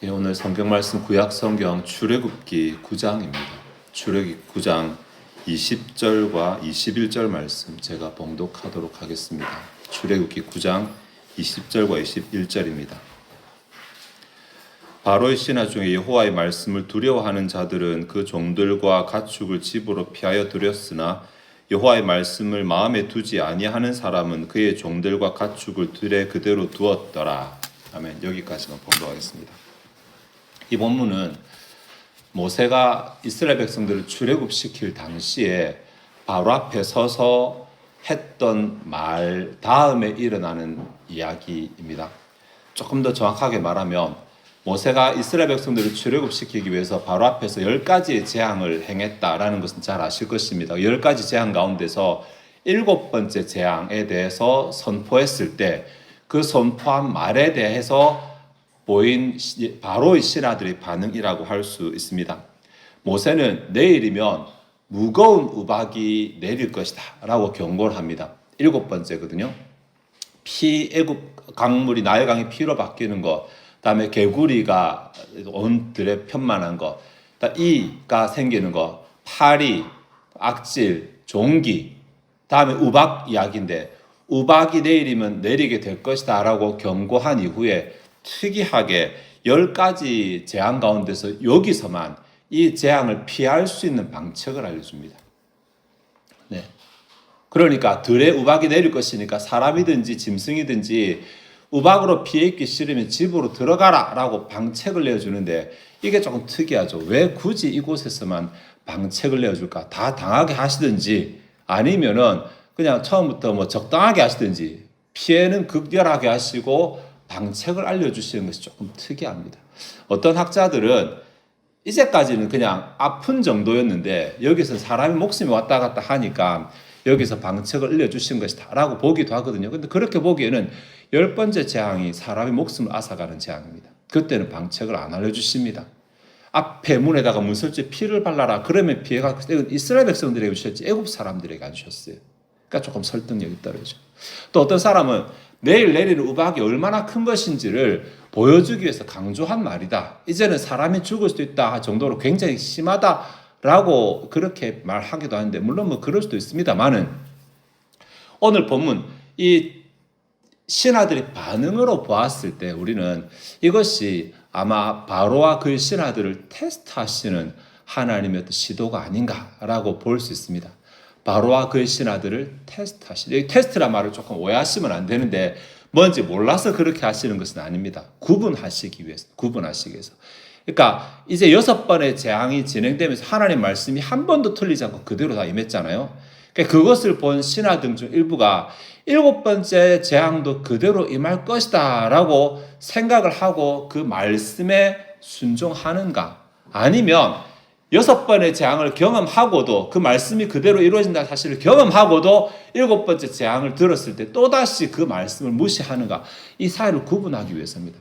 예, 오늘 성경 말씀 구약 성경 출애굽기 9장입니다. 출애굽기 9장 20절과 21절 말씀 제가 봉독하도록 하겠습니다. 출애굽기 9장 20절과 21절입니다. 바로의 신하 중에 여호와의 말씀을 두려워하는 자들은 그 종들과 가축을 집으로 피하여 들였으나 여호와의 말씀을 마음에 두지 아니하는 사람은 그의 종들과 가축을 들에 그대로 두었더라. 아멘. 여기까지만 봉독하겠습니다. 이 본문은 모세가 이스라엘 백성들을 출애굽시킬 당시에 바로 앞에 서서 했던 말 다음에 일어나는 이야기입니다. 조금 더 정확하게 말하면 모세가 이스라엘 백성들을 출애굽시키기 위해서 바로 앞에서 10가지의 재앙을 행했다라는 것은 잘 아실 것입니다. 10가지 재앙 가운데서 7번째 재앙에 대해서 선포했을 때 그 선포한 말에 대해서 보인 바로의 신하들의 반응이라고 할 수 있습니다. 모세는 내일이면 무거운 우박이 내릴 것이다 라고 경고를 합니다. 7번째거든요. 애굽 강물이 나일강이 피로 바뀌는 것, 다음에 개구리가 온 들에 편만한 것, 이가 생기는 것, 파리, 악질, 종기, 다음에 우박 이야기인데 우박이 내일이면 내리게 될 것이다 라고 경고한 이후에 특이하게 10가지 재앙 가운데서 여기서만 이 재앙을 피할 수 있는 방책을 알려줍니다. 네. 그러니까 들에 우박이 내릴 것이니까 사람이든지 짐승이든지 우박으로 피해 있기 싫으면 집으로 들어가라 라고 방책을 내어주는데 이게 조금 특이하죠. 왜 굳이 이곳에서만 방책을 내어줄까? 다 당하게 하시든지 아니면은 그냥 처음부터 뭐 적당하게 하시든지 피해는 극렬하게 하시고 방책을 알려주시는 것이 조금 특이합니다. 어떤 학자들은 이제까지는 그냥 아픈 정도였는데 여기서 사람의 목숨이 왔다 갔다 하니까 여기서 방책을 알려주신 것이다 라고 보기도 하거든요. 근데 그렇게 보기에는 10번째 재앙이 사람의 목숨을 앗아가는 재앙입니다. 그때는 방책을 안 알려주십니다. 앞에 문에다가 문설주에 피를 발라라 그러면 피해가 이스라엘 백성들에게 주셨지 애굽 사람들에게 안 주셨어요. 그러니까 조금 설득력이 떨어져. 또 어떤 사람은 내일 내리는 우박이 얼마나 큰 것인지를 보여주기 위해서 강조한 말이다. 이제는 사람이 죽을 수도 있다 정도로 굉장히 심하다라고 그렇게 말하기도 하는데 물론 뭐 그럴 수도 있습니다만은 오늘 본문 이 신하들의 반응으로 보았을 때 우리는 이것이 아마 바로와 그의 신하들을 테스트하시는 하나님의 어떤 시도가 아닌가라고 볼 수 있습니다. 바로와 그의 신하들을 테스트하시는, 여기 테스트란 말을 조금 오해하시면 안 되는데 뭔지 몰라서 그렇게 하시는 것은 아닙니다. 구분하시기 위해서. 그러니까 이제 6번의 재앙이 진행되면서 하나님 말씀이 한 번도 틀리지 않고 그대로 다 임했잖아요. 그러니까 그것을 본 신하들 중 일부가 7번째 재앙도 그대로 임할 것이다 라고 생각을 하고 그 말씀에 순종하는가, 아니면 6번의 재앙을 경험하고도 그 말씀이 그대로 이루어진다는 사실을 경험하고도 7번째 재앙을 들었을 때 또다시 그 말씀을 무시하는가, 이 사이를 구분하기 위해서입니다.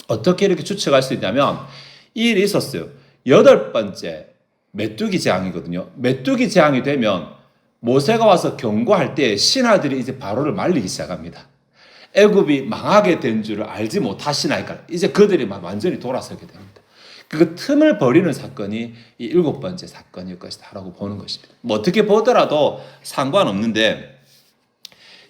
어떻게 이렇게 추측할 수 있냐면 이 일이 있었어요. 8번째 메뚜기 재앙이거든요. 메뚜기 재앙이 되면 모세가 와서 경고할 때 신하들이 이제 바로를 말리기 시작합니다. 애굽이 망하게 된 줄을 알지 못하시나이까 이제 그들이 완전히 돌아서게 됩니다. 그 틈을 버리는 사건이 이 7번째 사건일 것이다 라고 보는 것입니다. 뭐 어떻게 보더라도 상관없는데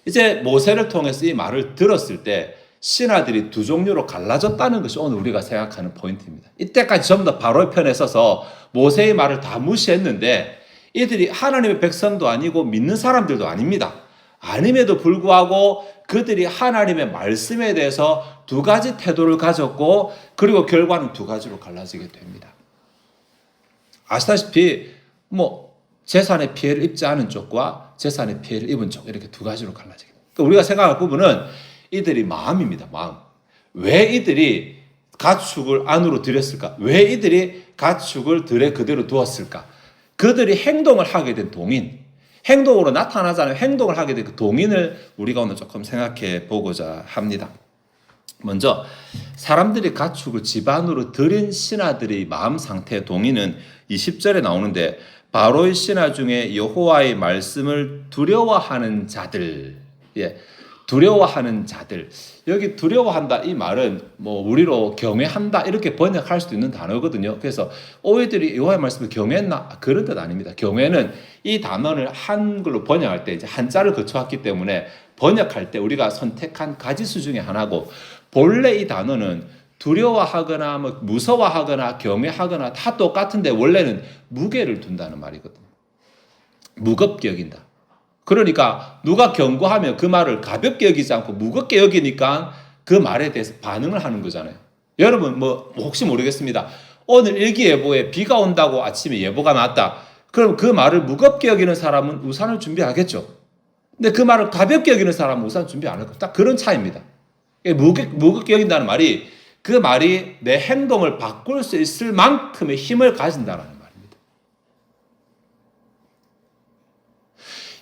이제 모세를 통해서 이 말을 들었을 때 신하들이 두 종류로 갈라졌다는 것이 오늘 우리가 생각하는 포인트입니다. 이때까지 전부 다 바로의 편에 서서 모세의 말을 다 무시했는데 이들이 하나님의 백성도 아니고 믿는 사람들도 아닙니다. 아님에도 불구하고 그들이 하나님의 말씀에 대해서 두 가지 태도를 가졌고 그리고 결과는 두 가지로 갈라지게 됩니다. 아시다시피 뭐 재산의 피해를 입지 않은 쪽과 재산의 피해를 입은 쪽 이렇게 두 가지로 갈라지게 됩니다. 그러니까 우리가 생각할 부분은 이들이 마음입니다. 마음. 왜 이들이 가축을 안으로 들였을까? 왜 이들이 가축을 들에 그대로 두었을까? 그들이 행동을 하게 된 동인, 행동으로 나타나잖아요. 행동을 하게 된 그 동인을 우리가 오늘 조금 생각해 보고자 합니다. 먼저 사람들이 가축을 집 안으로 들인 신하들의 마음 상태의 동인은 20절에 나오는데 바로의 신하 중에 여호와의 말씀을 두려워하는 자들, 두려워하는 자들. 여기 두려워한다 이 말은 뭐 우리로 경외한다 이렇게 번역할 수도 있는 단어거든요. 그래서 오해들이 여호와의 말씀을 경외했나? 그런 뜻 아닙니다. 경외는 이 단어를 한글로 번역할 때 이제 한자를 거쳐왔기 때문에 번역할 때 우리가 선택한 가지수 중에 하나고, 본래 이 단어는 두려워하거나 뭐 무서워하거나 경외하거나 다 똑같은데 원래는 무게를 둔다는 말이거든요. 무겁게 여긴다. 그러니까 누가 경고하면 그 말을 가볍게 여기지 않고 무겁게 여기니까 그 말에 대해서 반응을 하는 거잖아요. 여러분 뭐 혹시 모르겠습니다. 오늘 일기예보에 비가 온다고 아침에 예보가 나왔다. 그럼 그 말을 무겁게 여기는 사람은 우산을 준비하겠죠. 근데 그 말을 가볍게 여기는 사람은 우산 준비 안 할 거예요. 딱 그런 차이입니다. 무겁게 여긴다는 말이 그 말이 내 행동을 바꿀 수 있을 만큼의 힘을 가진다는 말입니다.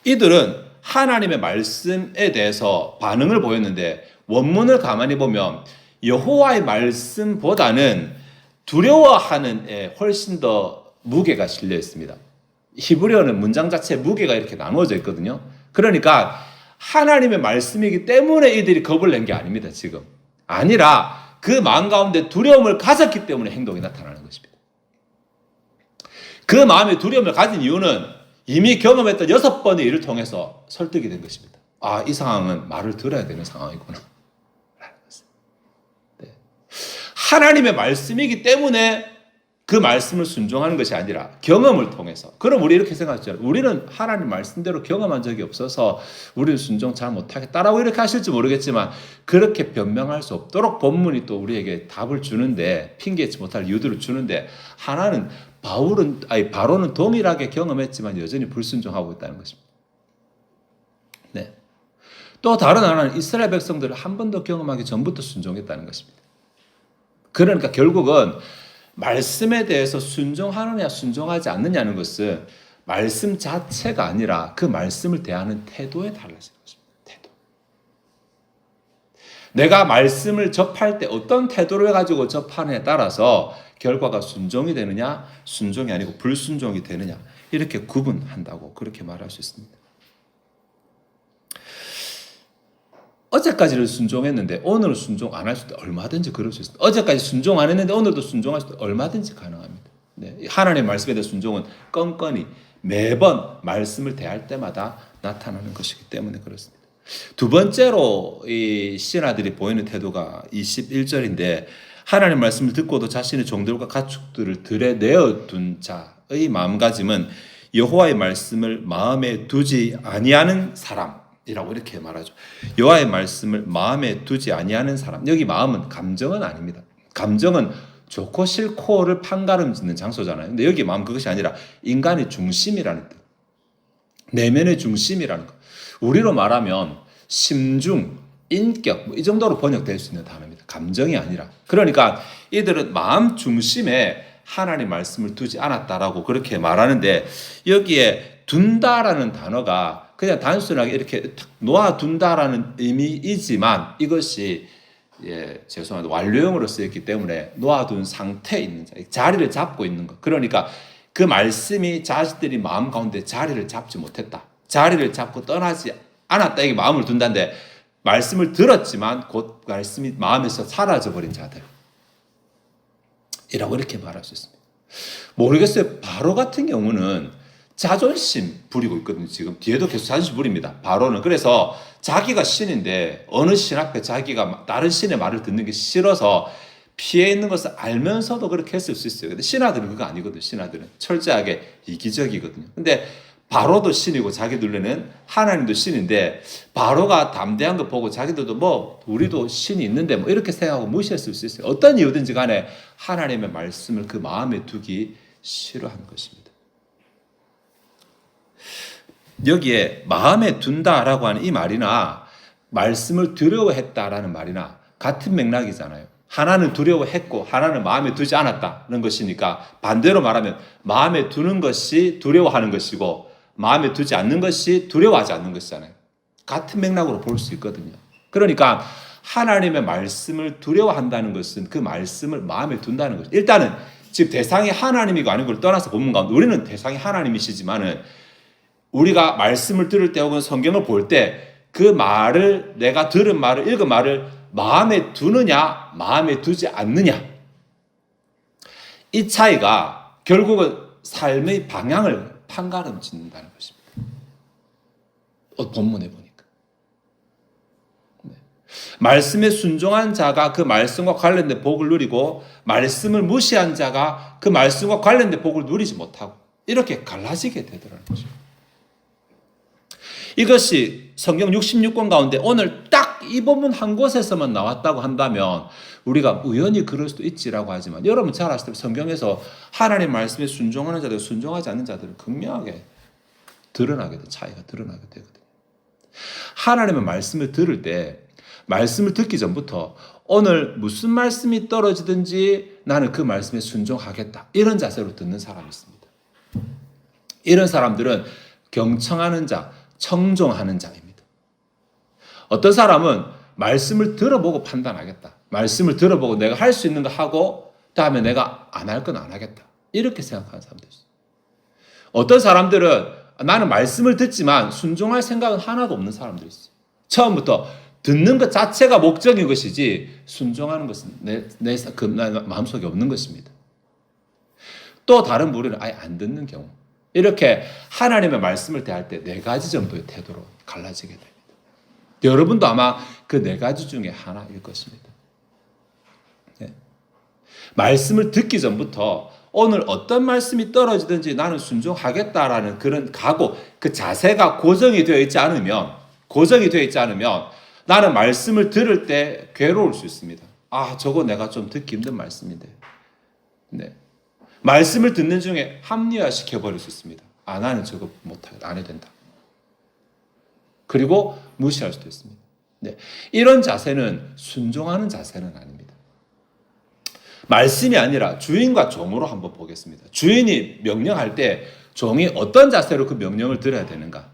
이들은 하나님의 말씀에 대해서 반응을 보였는데 원문을 가만히 보면 여호와의 말씀보다는 두려워하는 에 훨씬 더 무게가 실려 있습니다. 히브리어는 문장 자체에 무게가 이렇게 나누어져 있거든요. 그러니까 하나님의 말씀이기 때문에 이들이 겁을 낸 게 아닙니다. 지금 아니라 그 마음 가운데 두려움을 가졌기 때문에 행동이 나타나는 것입니다. 그 마음에 두려움을 가진 이유는 이미 경험했던 6번의 일을 통해서 설득이 된 것입니다. 아, 이 상황은 말을 들어야 되는 상황이구나. 네. 하나님의 말씀이기 때문에 그 말씀을 순종하는 것이 아니라 경험을 통해서. 그럼 우리 이렇게 생각하죠. 우리는 하나님 말씀대로 경험한 적이 없어서 우리는 순종 잘 못하겠다라고 이렇게 하실지 모르겠지만, 그렇게 변명할 수 없도록 본문이 또 우리에게 답을 주는데, 핑계치 못할 이유들을 주는데, 하나는 바로는 동일하게 경험했지만 여전히 불순종하고 있다는 것입니다. 네. 또 다른 하나는 이스라엘 백성들을 한 번도 경험하기 전부터 순종했다는 것입니다. 그러니까 결국은 말씀에 대해서 순종하느냐 순종하지 않느냐는 것은 말씀 자체가 아니라 그 말씀을 대하는 태도에 달라지는 것입니다. 태도. 내가 말씀을 접할 때 어떤 태도를 가지고 접하느냐에 따라서 결과가 순종이 되느냐 순종이 아니고 불순종이 되느냐 이렇게 구분한다고 그렇게 말할 수 있습니다. 어제까지는 순종했는데 오늘은 순종 안 할 수도 얼마든지 그럴 수 있습니다. 어제까지 순종 안 했는데 오늘도 순종할 수도 얼마든지 가능합니다. 네, 하나님의 말씀에 대한 순종은 껌껌이 매번 말씀을 대할 때마다 나타나는 것이기 때문에 그렇습니다. 두 번째로 이 신하들이 보이는 태도가 21절인데, 하나님의 말씀을 듣고도 자신의 종들과 가축들을 들에 내어둔 자의 마음가짐은 여호와의 말씀을 마음에 두지 아니하는 사람이라고 이렇게 말하죠. 여호와의 말씀을 마음에 두지 아니하는 사람. 여기 마음은 감정은 아닙니다. 감정은 좋고 싫고를 판가름 짓는 장소잖아요. 근데 여기 마음 그것이 아니라 인간의 중심이라는 뜻. 내면의 중심이라는 것. 우리로 말하면 심중, 인격 이 정도로 번역될 수 있는 단어입니다. 감정이 아니라. 그러니까 이들은 마음 중심에 하나님 말씀을 두지 않았다라고 그렇게 말하는데, 여기에 둔다라는 단어가 그냥 단순하게 이렇게 놓아둔다라는 의미이지만 이것이 죄송합니다. 완료형으로 쓰였기 때문에 놓아둔 상태에 있는 자리를 잡고 있는 것. 그러니까 그 말씀이 자식들이 마음 가운데 자리를 잡지 못했다. 자리를 잡고 떠나지 않았다. 이게 마음을 둔다는데, 말씀을 들었지만 곧 말씀이 마음에서 사라져버린 자들 이라고 이렇게 말할 수 있습니다. 모르겠어요. 바로 같은 경우는 자존심 부리고 있거든요. 지금 뒤에도 계속 자존심 부립니다. 바로는. 그래서 자기가 신인데 어느 신 앞에 자기가 다른 신의 말을 듣는 게 싫어서 피해 있는 것을 알면서도 그렇게 했을 수 있어요. 근데 신하들은 그거 아니거든요. 신하들은 철저하게 이기적이거든요. 근데 바로도 신이고 자기 둘레는 하나님도 신인데, 바로가 담대한 거 보고 자기들도 뭐 우리도 신이 있는데 뭐 이렇게 생각하고 무시했을 수 있어요. 어떤 이유든지 간에 하나님의 말씀을 그 마음에 두기 싫어하는 것입니다. 여기에 마음에 둔다라고 하는 이 말이나 말씀을 두려워했다라는 말이나 같은 맥락이잖아요. 하나는 두려워했고 하나는 마음에 두지 않았다는 것이니까, 반대로 말하면 마음에 두는 것이 두려워하는 것이고 마음에 두지 않는 것이 두려워하지 않는 것이잖아요. 같은 맥락으로 볼 수 있거든요. 그러니까 하나님의 말씀을 두려워한다는 것은 그 말씀을 마음에 둔다는 거죠. 일단은 지금 대상이 하나님이고 아닌 걸 떠나서 본문 가운데 우리는 대상이 하나님이시지만은 우리가 말씀을 들을 때 혹은 성경을 볼 때 그 말을, 내가 들은 말을, 읽은 말을 마음에 두느냐, 마음에 두지 않느냐. 이 차이가 결국은 삶의 방향을 판가름 짓는다는 것입니다. 본문에 보니까. 네. 말씀에 순종한 자가 그 말씀과 관련된 복을 누리고, 말씀을 무시한 자가 그 말씀과 관련된 복을 누리지 못하고, 이렇게 갈라지게 되더라는 것입니다. 이것이 성경 66권 가운데 오늘 딱 이 본문 한 곳에서만 나왔다고 한다면 우리가 우연히 그럴 수도 있지라고 하지만, 여러분 잘 아시다시피 성경에서 하나님 말씀에 순종하는 자들, 순종하지 않는 자들은 극명하게 차이가 드러나게 되거든요. 하나님의 말씀을 들을 때, 말씀을 듣기 전부터 오늘 무슨 말씀이 떨어지든지 나는 그 말씀에 순종하겠다, 이런 자세로 듣는 사람이 있습니다. 이런 사람들은 경청하는 자, 청종하는 자입니다. 어떤 사람은 말씀을 들어보고 판단하겠다. 말씀을 들어보고 내가 할 수 있는 거 하고 다음에 내가 안 할 건 안 하겠다. 이렇게 생각하는 사람도 있어요. 어떤 사람들은 나는 말씀을 듣지만 순종할 생각은 하나도 없는 사람도 있어요. 처음부터 듣는 것 자체가 목적인 것이지 순종하는 것은 내 마음속에 없는 것입니다. 또 다른 부류는 아예 안 듣는 경우. 이렇게 하나님의 말씀을 대할 때 네 가지 정도의 태도로 갈라지게 됩니다. 여러분도 아마 그 네 가지 중에 하나일 것입니다. 네. 말씀을 듣기 전부터 오늘 어떤 말씀이 떨어지든지 나는 순종하겠다라는 그런 각오, 그 자세가 고정이 되어 있지 않으면 나는 말씀을 들을 때 괴로울 수 있습니다. 아, 저거 내가 좀 듣기 힘든 말씀인데. 네. 말씀을 듣는 중에 합리화시켜버릴 수 있습니다. 아, 나는 저거 못하겠다, 안 해도 된다. 그리고 무시할 수도 있습니다. 네. 이런 자세는 순종하는 자세는 아닙니다. 말씀이 아니라 주인과 종으로 한번 보겠습니다. 주인이 명령할 때 종이 어떤 자세로 그 명령을 들어야 되는가?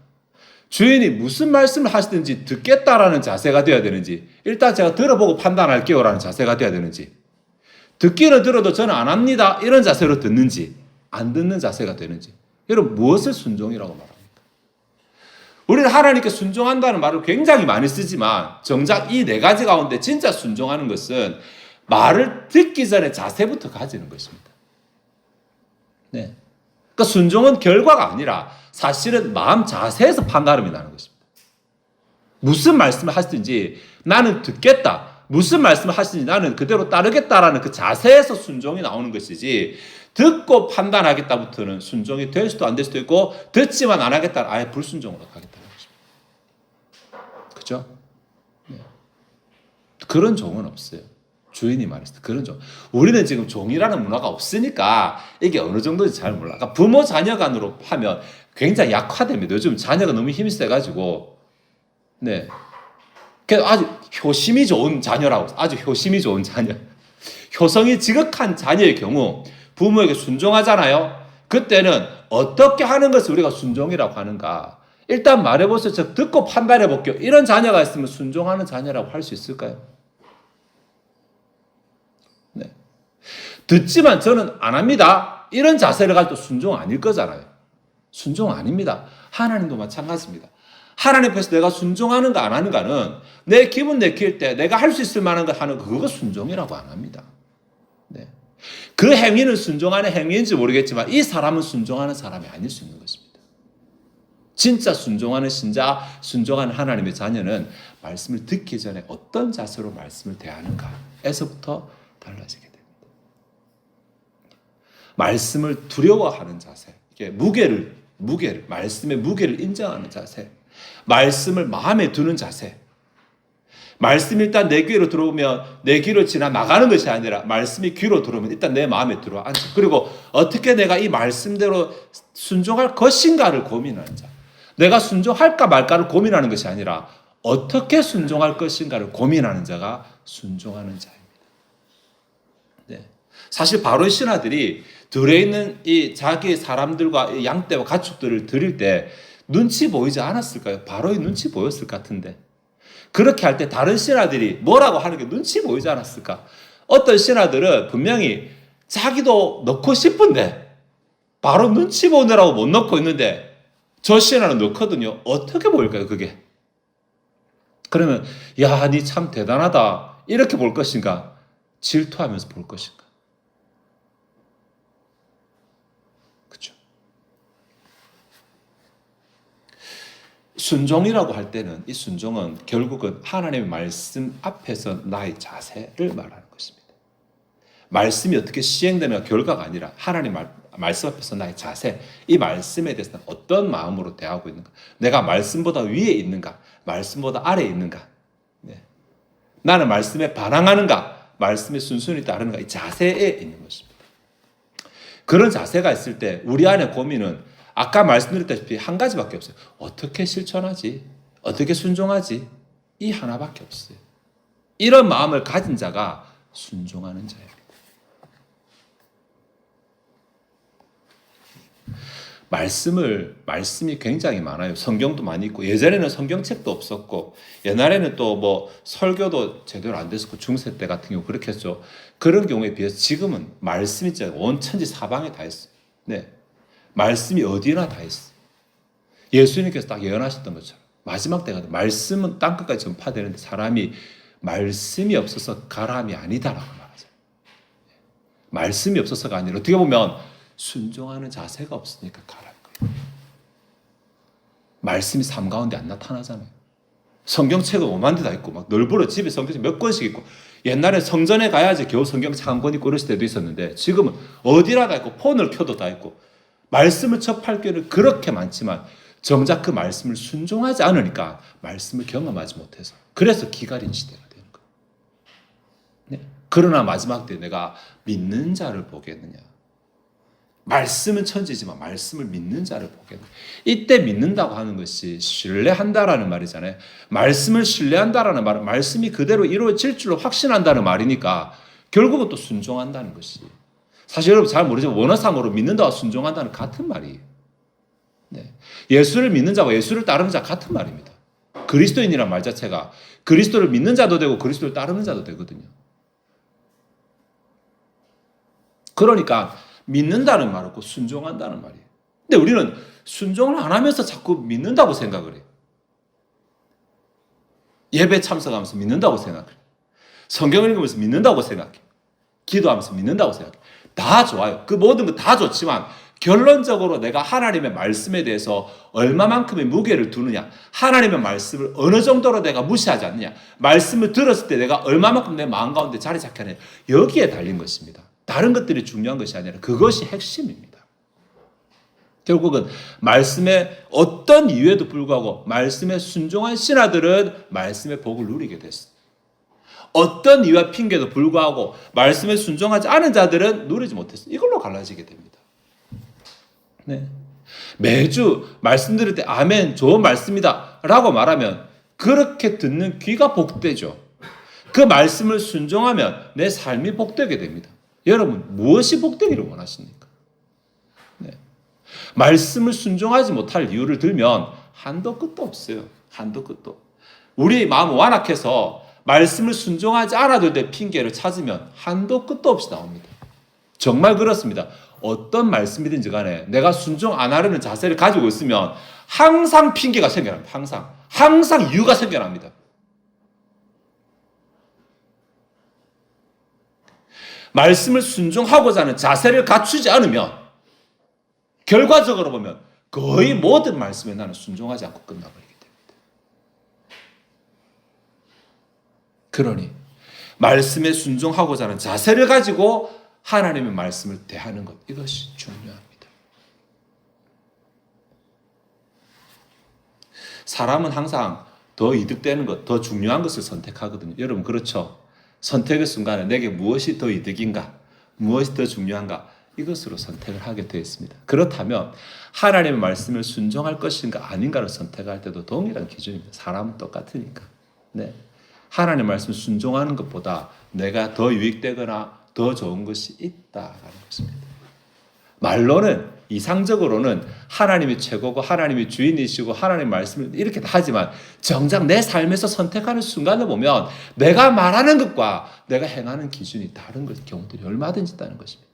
주인이 무슨 말씀을 하시든지 듣겠다라는 자세가 되어야 되는지, 일단 제가 들어보고 판단할게요라는 자세가 되어야 되는지, 듣기는 들어도 저는 안 합니다, 이런 자세로 듣는지, 안 듣는 자세가 되는지, 여러분 무엇을 순종이라고 말합니까? 우리는 하나님께 순종한다는 말을 굉장히 많이 쓰지만 정작 이 네 가지 가운데 진짜 순종하는 것은 말을 듣기 전에 자세부터 가지는 것입니다. 네. 그러니까 순종은 결과가 아니라 사실은 마음 자세에서 판가름이 나는 것입니다. 무슨 말씀을 하시든지 나는 듣겠다, 무슨 말씀을 하시든지 나는 그대로 따르겠다라는 그 자세에서 순종이 나오는 것이지, 듣고 판단하겠다부터는 순종이 될 수도 안 될 수도 있고, 듣지만 안 하겠다는 아예 불순종으로 가겠다는 것입니다. 그렇죠? 네. 그런 종은 없어요. 주인이 말했을 때 그런 종. 우리는 지금 종이라는 문화가 없으니까 이게 어느 정도인지 잘 몰라. 그러니까 부모 자녀 간으로 하면 굉장히 약화됩니다. 요즘 자녀가 너무 힘이 세가지고. 네. 그래서 아주 효심이 좋은 자녀라고, 아주 효심이 좋은 자녀. 효성이 지극한 자녀의 경우 부모에게 순종하잖아요. 그때는 어떻게 하는 것을 우리가 순종이라고 하는가? 일단 말해보세요. 저 듣고 판단해볼게요. 이런 자녀가 있으면 순종하는 자녀라고 할 수 있을까요? 네. 듣지만 저는 안 합니다, 이런 자세를 가지고 순종 아닐 거잖아요. 순종 아닙니다. 하나님도 마찬가지입니다. 하나님 앞에서 내가 순종하는가 안 하는가는 내 기분 내킬 때 내가 할 수 있을 만한 걸 하는 거, 그거 순종이라고 안 합니다. 네. 그 행위는 순종하는 행위인지 모르겠지만 이 사람은 순종하는 사람이 아닐 수 있는 것입니다. 진짜 순종하는 신자, 순종하는 하나님의 자녀는 말씀을 듣기 전에 어떤 자세로 말씀을 대하는가에서부터 달라지게 됩니다. 말씀을 두려워하는 자세, 이게 무게를 말씀의 무게를 인정하는 자세, 말씀을 마음에 두는 자세. 말씀이 일단 내 귀로 들어오면 내 귀로 지나 나가는 것이 아니라 말씀이 귀로 들어오면 일단 내 마음에 들어와 앉아. 그리고 어떻게 내가 이 말씀대로 순종할 것인가를 고민하는 자. 내가 순종할까 말까를 고민하는 것이 아니라 어떻게 순종할 것인가를 고민하는 자가 순종하는 자입니다. 네. 사실 바로의 신하들이 들에 있는 이 자기 사람들과 양떼와 가축들을 드릴 때 눈치 보이지 않았을까요? 바로의 눈치 보였을 것 같은데. 그렇게 할 때 다른 신하들이 뭐라고 하는 게 눈치 보이지 않았을까? 어떤 신하들은 분명히 자기도 넣고 싶은데 바로 눈치 보느라고 못 넣고 있는데 저 신하는 넣거든요. 어떻게 보일까요, 그게? 그러면 야, 니 참 대단하다 이렇게 볼 것인가? 질투하면서 볼 것인가? 그렇죠? 순종이라고 할 때는 이 순종은 결국은 하나님의 말씀 앞에서 나의 자세를 말하는 것입니다. 말씀이 어떻게 시행되는 결과가 아니라 하나님 말씀 앞에서 나의 자세, 이 말씀에 대해서 어떤 마음으로 대하고 있는가? 내가 말씀보다 위에 있는가? 말씀보다 아래에 있는가? 네. 나는 말씀에 반항하는가? 말씀에 순순히 따르는가? 이 자세에 있는 것입니다. 그런 자세가 있을 때 우리 안의 고민은 아까 말씀드렸다시피 한 가지밖에 없어요. 어떻게 실천하지? 어떻게 순종하지? 이 하나밖에 없어요. 이런 마음을 가진 자가 순종하는 자예요. 말씀이 굉장히 많아요. 성경도 많이 있고, 예전에는 성경책도 없었고, 옛날에는 또 뭐 설교도 제대로 안 됐었고, 중세 때 같은 경우 그렇게 했죠. 그런 경우에 비해서 지금은 말씀이 진짜 온 천지 사방에 다 있어요. 네. 말씀이 어디나 다 있어요. 예수님께서 딱 예언하셨던 것처럼. 마지막 때가 말씀은 땅끝까지 전파되는데 사람이 말씀이 없어서 가람이 아니다라고 말하죠. 말씀이 없어서가 아니라 어떻게 보면 순종하는 자세가 없으니까 가라는 거예요. 말씀이 삶 가운데 안 나타나잖아요. 성경책은 5만 대 다 있고 막 널브러 집에 성경책 몇 권씩 있고 옛날에 성전에 가야지 겨우 성경책 한 권 있고 그럴 때도 있었는데 지금은 어디나 다 있고 폰을 켜도 다 있고 말씀을 접할 기회는 그렇게 많지만 정작 그 말씀을 순종하지 않으니까 말씀을 경험하지 못해서 그래서 기갈인 시대가 되는 거예요. 네? 그러나 마지막 때 내가 믿는 자를 보겠느냐. 말씀은 천지지만 말씀을 믿는 자를 보겠느냐. 이때 믿는다고 하는 것이 신뢰한다라는 말이잖아요. 말씀을 신뢰한다라는 말은 말씀이 그대로 이루어질 줄로 확신한다는 말이니까 결국은 또 순종한다는 것이. 사실 여러분 잘 모르지만 원어상으로 믿는다와 순종한다는 같은 말이에요. 네. 예수를 믿는 자와 예수를 따르는 자 같은 말입니다. 그리스도인이라는 말 자체가 그리스도를 믿는 자도 되고 그리스도를 따르는 자도 되거든요. 그러니까 믿는다는 말하고 순종한다는 말이에요. 근데 우리는 순종을 안 하면서 자꾸 믿는다고 생각을 해요. 예배 참석하면서 믿는다고 생각해요. 성경 읽으면서 믿는다고 생각해요. 기도하면서 믿는다고 생각해요. 다 좋아요. 그 모든 거 다 좋지만 결론적으로 내가 하나님의 말씀에 대해서 얼마만큼의 무게를 두느냐, 하나님의 말씀을 어느 정도로 내가 무시하지 않느냐, 말씀을 들었을 때 내가 얼마만큼 내 마음 가운데 자리 잡게 하느냐, 여기에 달린 것입니다. 다른 것들이 중요한 것이 아니라 그것이 핵심입니다. 결국은 말씀에 어떤 이유에도 불구하고 말씀에 순종한 신하들은 말씀의 복을 누리게 됐습니다. 어떤 이유와 핑계도 불구하고 말씀에 순종하지 않은 자들은 누리지 못했어요. 이걸로 갈라지게 됩니다. 네. 매주 말씀 들을 때 아멘 좋은 말씀이다 라고 말하면 그렇게 듣는 귀가 복되죠. 그 말씀을 순종하면 내 삶이 복되게 됩니다. 여러분 무엇이 복되기를 원하십니까? 네. 말씀을 순종하지 못할 이유를 들면 한도 끝도 없어요. 한도 끝도. 우리 마음 완악해서 말씀을 순종하지 않아도 될 핑계를 찾으면 한도 끝도 없이 나옵니다. 정말 그렇습니다. 어떤 말씀이든지 간에 내가 순종 안 하려는 자세를 가지고 있으면 항상 핑계가 생겨납니다. 항상 이유가 생겨납니다. 말씀을 순종하고자 하는 자세를 갖추지 않으면 결과적으로 보면 거의 모든 말씀에 나는 순종하지 않고 끝나버리게 됩니다. 그러니 말씀에 순종하고자 하는 자세를 가지고 하나님의 말씀을 대하는 것, 이것이 중요합니다. 사람은 항상 더 이득되는 것, 더 중요한 것을 선택하거든요. 여러분 그렇죠? 선택의 순간에 내게 무엇이 더 이득인가, 무엇이 더 중요한가, 이것으로 선택을 하게 되어 있습니다. 그렇다면 하나님의 말씀을 순종할 것인가 아닌가를 선택할 때도 동일한 기준입니다. 사람은 똑같으니까. 네. 하나님의 말씀을 순종하는 것보다 내가 더 유익되거나 더 좋은 것이 있다라는 것입니다. 말로는 이상적으로는 하나님이 최고고 하나님이 주인이시고 하나님의 말씀을 이렇게 다 하지만 정작 내 삶에서 선택하는 순간을 보면 내가 말하는 것과 내가 행하는 기준이 다른 경우들이 얼마든지 있다는 것입니다.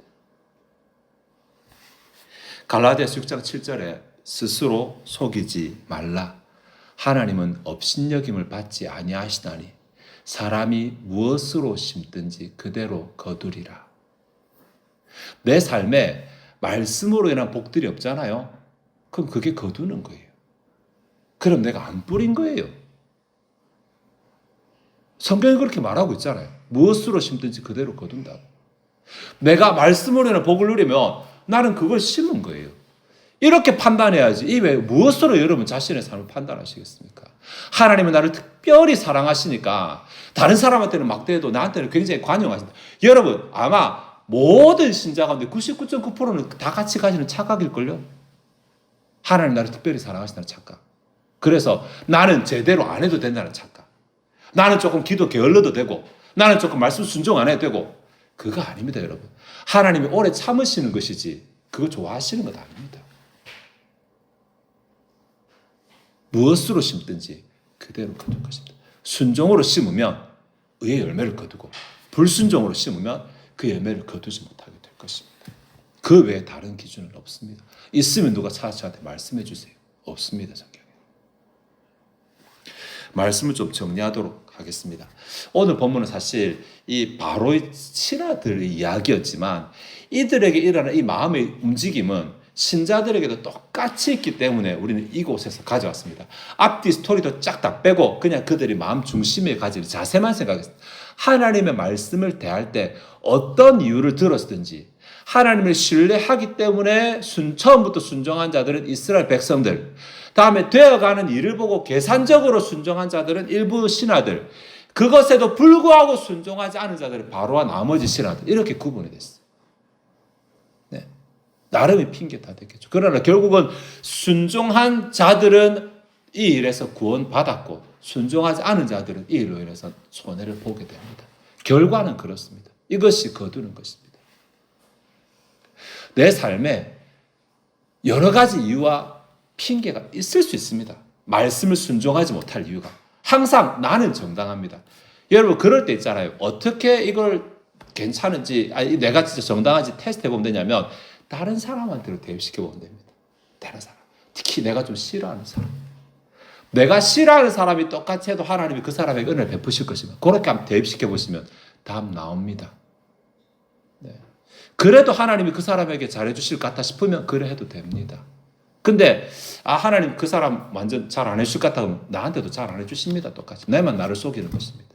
갈라디아서 6장 7절에 스스로 속이지 말라. 하나님은 업신여김을 받지 아니하시나니 사람이 무엇으로 심든지 그대로 거두리라. 내 삶에 말씀으로 인한 복들이 없잖아요. 그럼 그게 거두는 거예요. 그럼 내가 안 뿌린 거예요. 성경이 그렇게 말하고 있잖아요. 무엇으로 심든지 그대로 거둔다고. 내가 말씀으로 인한 복을 누리면 나는 그걸 심은 거예요. 이렇게 판단해야지. 이 왜 무엇으로 여러분 자신의 삶을 판단하시겠습니까? 하나님은 나를 특별히 사랑하시니까 다른 사람한테는 막대해도 나한테는 굉장히 관용하신다. 여러분 아마 모든 신자 가운데 99.9%는 다 같이 가지는 착각일걸요. 하나님 나를 특별히 사랑하신다는 착각. 그래서 나는 제대로 안 해도 된다는 착각. 나는 조금 기도 게을러도 되고 나는 조금 말씀 순종 안 해도 되고 그거 아닙니다 여러분. 하나님이 오래 참으시는 것이지 그거 좋아하시는 것 아닙니다. 무엇으로 심든지 그대로 거둘 것입니다. 순종으로 심으면 의의 열매를 거두고 불순종으로 심으면 그 열매를 거두지 못하게 될 것입니다. 그 외에 다른 기준은 없습니다. 있으면 누가 저한테 말씀해 주세요. 없습니다. 성경에. 말씀을 좀 정리하도록 하겠습니다. 오늘 본문은 사실 이 바로의 친아들의 이야기였지만 이들에게 일어난 이 마음의 움직임은 신자들에게도 똑같이 있기 때문에 우리는 이곳에서 가져왔습니다. 앞뒤 스토리도 쫙 다 빼고 그냥 그들이 마음 중심에 가질 자세만 생각했습니다. 하나님의 말씀을 대할 때 어떤 이유를 들었든지 하나님을 신뢰하기 때문에 처음부터 순종한 자들은 이스라엘 백성들, 다음에 되어가는 일을 보고 계산적으로 순종한 자들은 일부 신하들, 그것에도 불구하고 순종하지 않은 자들은 바로와 나머지 신하들, 이렇게 구분이 됐어요. 네. 나름의 핑계 다 됐겠죠. 그러나 결국은 순종한 자들은 이 일에서 구원받았고 순종하지 않은 자들은 이 일로 인해서 손해를 보게 됩니다. 결과는 그렇습니다. 이것이 거두는 것입니다. 내 삶에 여러 가지 이유와 핑계가 있을 수 있습니다. 말씀을 순종하지 못할 이유가. 항상 나는 정당합니다. 여러분 그럴 때 있잖아요. 어떻게 이걸 괜찮은지 내가 진짜 정당한지 테스트 해보면 되냐면 다른 사람한테로 대입시켜보면 됩니다. 다른 사람. 특히 내가 좀 싫어하는 사람. 내가 싫어하는 사람이 똑같이 해도 하나님이 그 사람에게 은혜를 베푸실 것이면 그렇게 한번 대입시켜보시면 답 나옵니다. 네. 그래도 하나님이 그 사람에게 잘해주실 것 같다 싶으면 그래 해도 됩니다. 근데 하나님 그 사람 완전 잘 안 해줄 것 같다 그러면 나한테도 잘 안 해주십니다. 똑같이. 내만 나를 속이는 것입니다.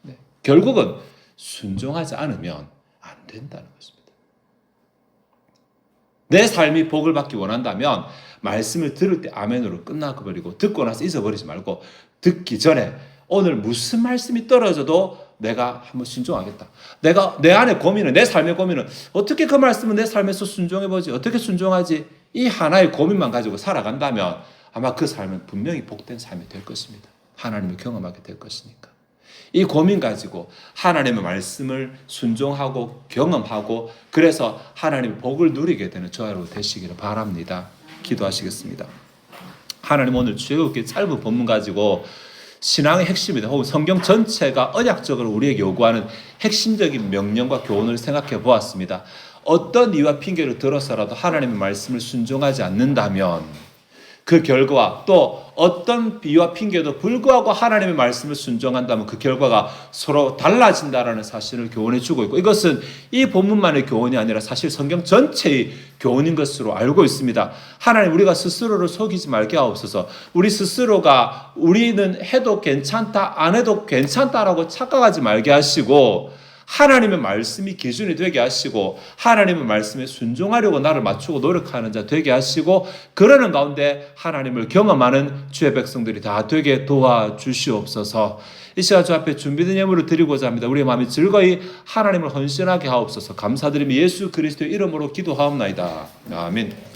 네. 결국은 순종하지 않으면 안 된다는 것입니다. 내 삶이 복을 받기 원한다면 말씀을 들을 때 아멘으로 끝나버리고 듣고 나서 잊어버리지 말고 듣기 전에 오늘 무슨 말씀이 떨어져도 내가 한번 순종하겠다. 내가 내 안에 고민은 내 삶의 고민은 어떻게 그 말씀을 내 삶에서 순종해보지 어떻게 순종하지 이 하나의 고민만 가지고 살아간다면 아마 그 삶은 분명히 복된 삶이 될 것입니다. 하나님을 경험하게 될 것이니까. 이 고민 가지고 하나님의 말씀을 순종하고 경험하고 그래서 하나님의 복을 누리게 되는 저와 여러분 되시기를 바랍니다. 기도하시겠습니다. 하나님 오늘 주의 짧은 본문 가지고 신앙의 핵심이다. 혹은 성경 전체가 언약적으로 우리에게 요구하는 핵심적인 명령과 교훈을 생각해 보았습니다. 어떤 이유와 핑계를 들어서라도 하나님의 말씀을 순종하지 않는다면 그 결과와 또 어떤 비유와 핑계도 불구하고 하나님의 말씀을 순종한다면 그 결과가 서로 달라진다라는 사실을 교훈해 주고 있고 이것은 이 본문만의 교훈이 아니라 사실 성경 전체의 교훈인 것으로 알고 있습니다. 하나님 우리가 스스로를 속이지 말게 하옵소서. 우리 스스로가 우리는 해도 괜찮다 안 해도 괜찮다라고 착각하지 말게 하시고 하나님의 말씀이 기준이 되게 하시고 하나님의 말씀에 순종하려고 나를 맞추고 노력하는 자 되게 하시고 그러는 가운데 하나님을 경험하는 주의 백성들이 다 되게 도와주시옵소서. 이 시간 주 앞에 준비된 예물을 드리고자 합니다. 우리의 마음이 즐거이 하나님을 헌신하게 하옵소서. 감사드리며 예수 그리스도의 이름으로 기도하옵나이다. 아멘.